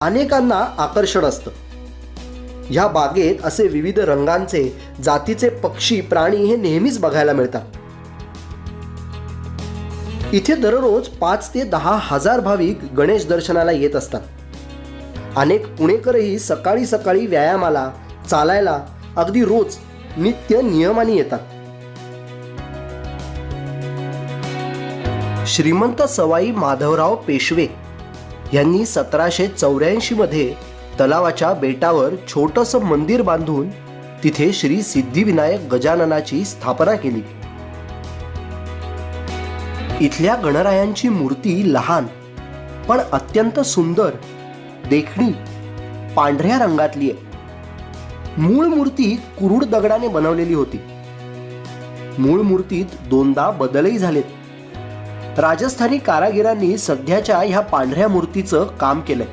अनेकांना आकर्षण असतं. ह्या बागेत असे विविध रंगांचे जातीचे पक्षी प्राणी हे नेहमीच बघायला मिळतात. इथे दररोज 5 ते 10 हजार भाविक गणेश दर्शनाला येत असतात. अनेक पुणेकरही सकाळी सकाळी व्यायामाला, चालायला अगदी रोज नित्य नियमाने येतात. श्रीमंत सवाई माधवराव पेशवे यांनी 1784 मध्ये तलावाच्या बेटावर छोटंसं मंदिर बांधून तिथे श्री सिद्धिविनायक गजाननाची स्थापना केली. इथल्या गणरायांची मूर्ती लहान पण अत्यंत सुंदर, देखणी, पांढऱ्या रंगातली आहे. मूळ मूर्ती कुरूड दगडाने बनवलेली होती. मूळ मूर्तीत 2दा बदलही झालेत. राजस्थानी कारागिरांनी सध्याच्या ह्या पांढऱ्या मूर्तीचं काम केलंय.